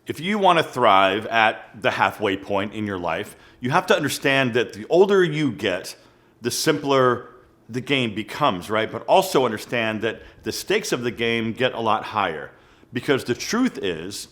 If you want to thrive at the halfway point in your life, you have to understand that the older you get, the simpler the game becomes, right? But also understand that the stakes of the game get a lot higher. Because the truth is,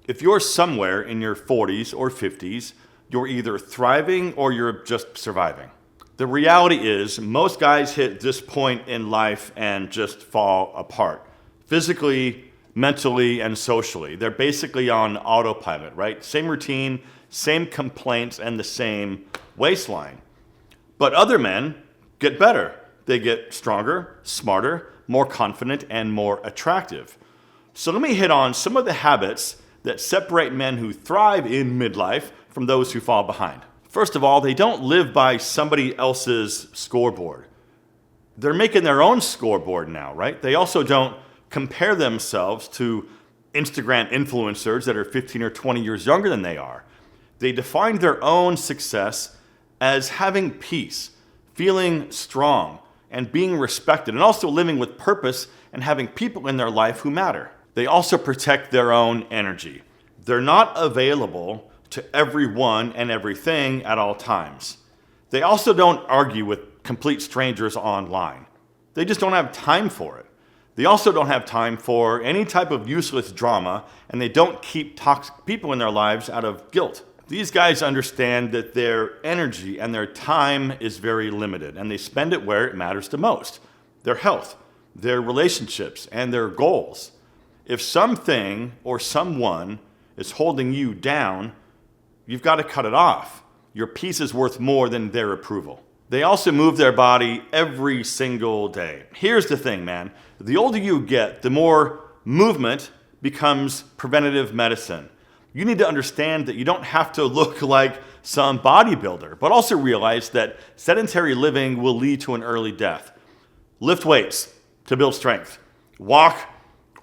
if you're somewhere in your 40s or 50s, you're either thriving or you're just surviving. The reality is, most guys hit this point in life and just fall apart. Physically, mentally, and socially. They're basically on autopilot, right? Same routine, same complaints, and the same waistline. But other men get better. They get stronger, smarter, more confident, and more attractive. So let me hit on some of the habits that separate men who thrive in midlife from those who fall behind. First of all, they don't live by somebody else's scoreboard. They're making their own scoreboard now, right? They also don't compare themselves to Instagram influencers that are 15 or 20 years younger than they are. They define their own success as having peace, feeling strong, and being respected, and also living with purpose and having people in their life who matter. They also protect their own energy. They're not available to everyone and everything at all times. They also don't argue with complete strangers online. They just don't have time for it. They also don't have time for any type of useless drama, and they don't keep toxic people in their lives out of guilt. These guys understand that their energy and their time is very limited, and they spend it where it matters the most: their health, their relationships, and their goals. If something or someone is holding you down, you've got to cut it off. Your peace is worth more than their approval. They also move their body every single day. Here's the thing, man. The older you get, the more movement becomes preventative medicine. You need to understand that you don't have to look like some bodybuilder, but also realize that sedentary living will lead to an early death. Lift weights to build strength. Walk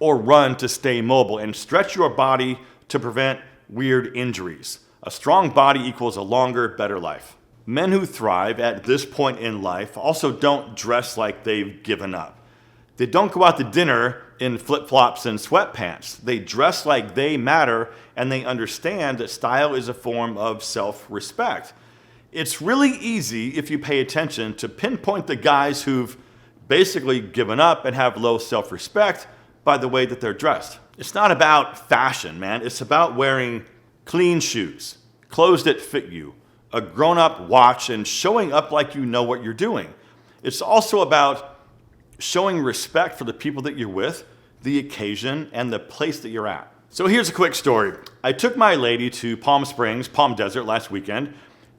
or run to stay mobile, and stretch your body to prevent weird injuries. A strong body equals a longer, better life. Men who thrive at this point in life also don't dress like they've given up. They don't go out to dinner in flip-flops and sweatpants. They dress like they matter, and they understand that style is a form of self-respect. It's really easy, if you pay attention, to pinpoint the guys who've basically given up and have low self-respect by the way that they're dressed. It's not about fashion, man. It's about wearing clean shoes, clothes that fit you, a grown-up watch, and showing up like you know what you're doing. It's also about showing respect for the people that you're with, the occasion, and the place that you're at. So here's a quick story. I took my lady to Palm Springs, Palm Desert last weekend,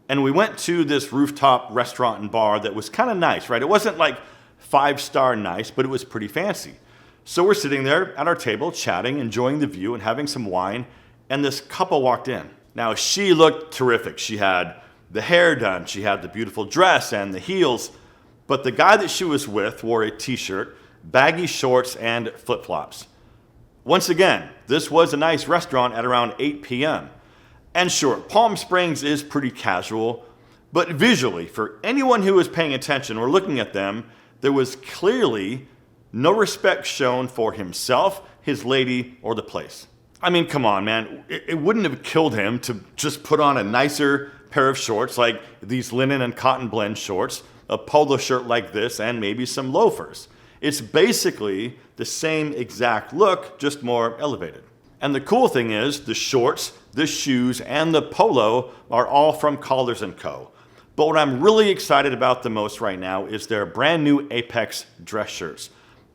and we went to this rooftop restaurant and bar that was kind of nice, right? It wasn't like 5-star nice, but it was pretty fancy. So we're sitting there at our table, chatting, enjoying the view, and having some wine, and this couple walked in. Now, she looked terrific. She had the hair done, she had the beautiful dress and the heels, but the guy that she was with wore a t-shirt, baggy shorts, and flip-flops. Once again, this was a nice restaurant at around 8 p.m. And sure, Palm Springs is pretty casual, but visually, for anyone who was paying attention or looking at them, there was clearly no respect shown for himself, his lady, or the place. I mean, come on, man. It wouldn't have killed him to just put on a nicer pair of shorts, like these linen and cotton blend shorts, a polo shirt like this, and maybe some loafers. It's basically the same exact look, just more elevated. And the cool thing is, the shorts, the shoes, and the polo are all from Collars & Co. But what I'm really excited about the most right now is their brand new Apex dress shirts.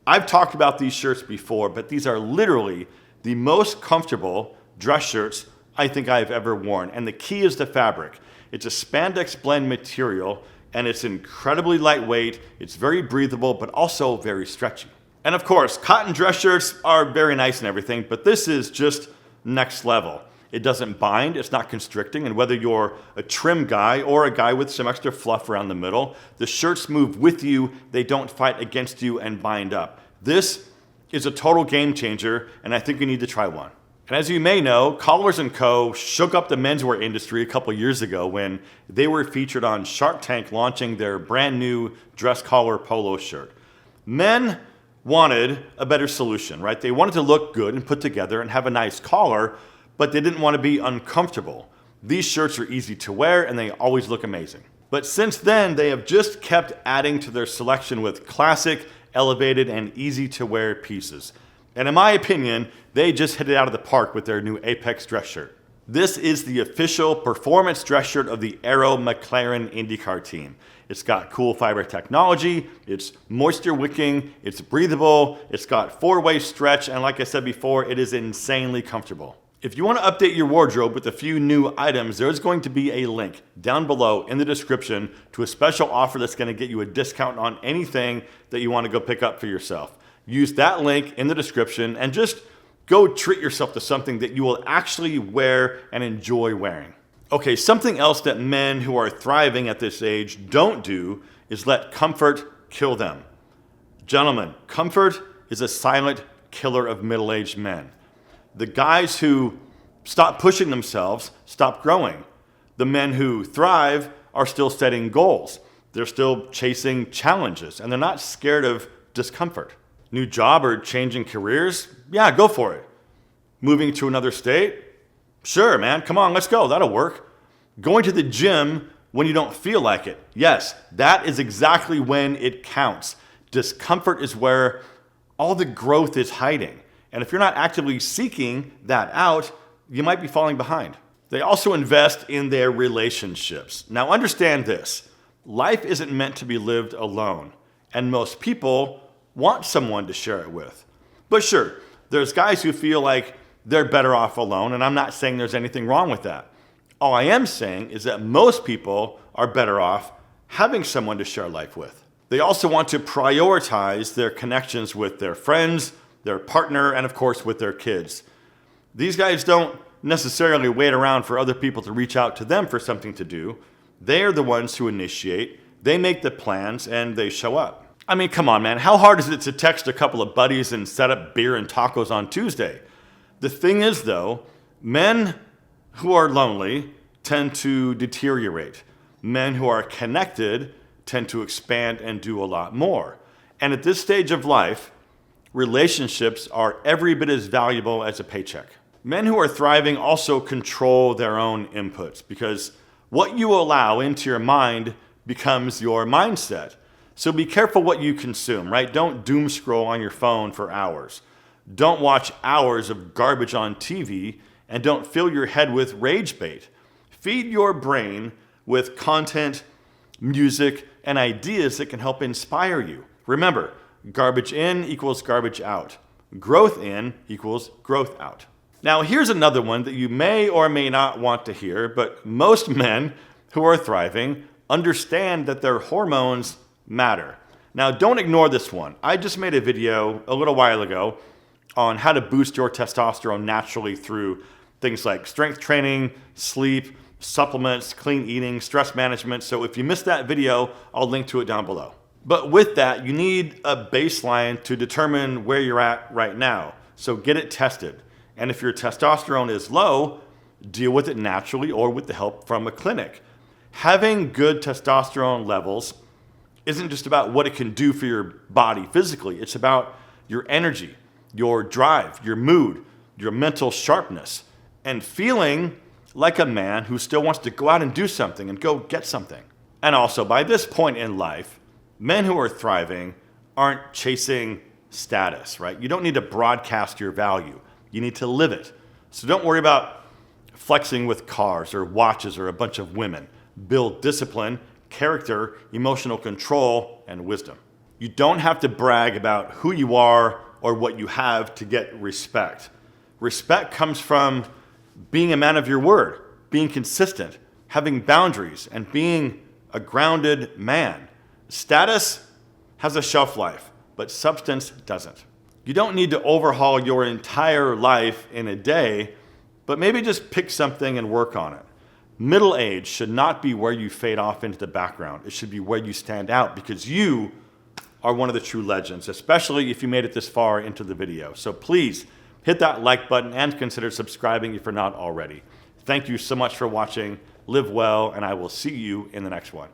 I've talked about these shirts before, but these are literally the most comfortable dress shirts I think I've ever worn. And the key is the fabric. It's a spandex blend material, and it's incredibly lightweight, it's very breathable, but also very stretchy. And of course, cotton dress shirts are very nice and everything, but this is just next level. It doesn't bind, it's not constricting, and whether you're a trim guy or a guy with some extra fluff around the middle, the shirts move with you, they don't fight against you and bind up. This is a total game changer, and I think you need to try one. And as you may know, Collars & Co. shook up the menswear industry a couple years ago when they were featured on Shark Tank launching their brand new dress collar polo shirt. Men wanted a better solution, right? They wanted to look good and put together and have a nice collar, but they didn't want to be uncomfortable. These shirts are easy to wear and they always look amazing. But since then, they have just kept adding to their selection with classic, elevated, and easy to wear pieces. And in my opinion, they just hit it out of the park with their new Apex dress shirt. This is the official performance dress shirt of the Aero McLaren IndyCar team. It's got cool fiber technology, it's moisture wicking, it's breathable, it's got 4-way stretch, and like I said before, it is insanely comfortable. If you want to update your wardrobe with a few new items, there's going to be a link down below in the description to a special offer that's going to get you a discount on anything that you want to go pick up for yourself. Use that link in the description and just go treat yourself to something that you will actually wear and enjoy wearing. Okay, something else that men who are thriving at this age don't do is let comfort kill them. Gentlemen, comfort is a silent killer of middle-aged men. The guys who stop pushing themselves stop growing. The men who thrive are still setting goals. They're still chasing challenges, and they're not scared of discomfort. New job or changing careers? Yeah, go for it. Moving to another state? Sure, man, come on, let's go, that'll work. Going to the gym when you don't feel like it? Yes, that is exactly when it counts. Discomfort is where all the growth is hiding. And if you're not actively seeking that out, you might be falling behind. They also invest in their relationships. Now understand this, life isn't meant to be lived alone, and most people want someone to share it with. But sure, there's guys who feel like they're better off alone, and I'm not saying there's anything wrong with that. All I am saying is that most people are better off having someone to share life with. They also want to prioritize their connections with their friends, their partner, and of course with their kids. These guys don't necessarily wait around for other people to reach out to them for something to do. They are the ones who initiate, they make the plans, and they show up. I mean, come on, man, how hard is it to text a couple of buddies and set up beer and tacos on Tuesday? The thing is, though, men who are lonely tend to deteriorate. Men who are connected tend to expand and do a lot more. And at this stage of life, relationships are every bit as valuable as a paycheck. Men who are thriving also control their own inputs because what you allow into your mind becomes your mindset. So be careful what you consume, right? Don't doom scroll on your phone for hours. Don't watch hours of garbage on TV, and don't fill your head with rage bait. Feed your brain with content, music, and ideas that can help inspire you. Remember, garbage in equals garbage out. Growth in equals growth out. Now, here's another one that you may or may not want to hear, but most men who are thriving understand that their hormones matter. Now, don't ignore this one. I just made a video a little while ago on how to boost your testosterone naturally through things like strength training, sleep, supplements, clean eating, stress management. So if you missed that video, I'll link to it down below. But with that, you need a baseline to determine where you're at right now. So get it tested. And if your testosterone is low, deal with it naturally or with the help from a clinic. Having good testosterone levels isn't just about what it can do for your body physically. It's about your energy, your drive, your mood, your mental sharpness, and feeling like a man who still wants to go out and do something and go get something. And also, by this point in life, men who are thriving aren't chasing status, right? You don't need to broadcast your value. You need to live it. So don't worry about flexing with cars or watches or a bunch of women. Build discipline, character, emotional control, and wisdom. You don't have to brag about who you are or what you have to get respect. Respect comes from being a man of your word, being consistent, having boundaries, and being a grounded man. Status has a shelf life, but substance doesn't. You don't need to overhaul your entire life in a day, but maybe just pick something and work on it. Middle age should not be where you fade off into the background. It should be where you stand out because you are one of the true legends, especially if you made it this far into the video. So please hit that like button and consider subscribing if you're not already. Thank you so much for watching. Live well, and I will see you in the next one.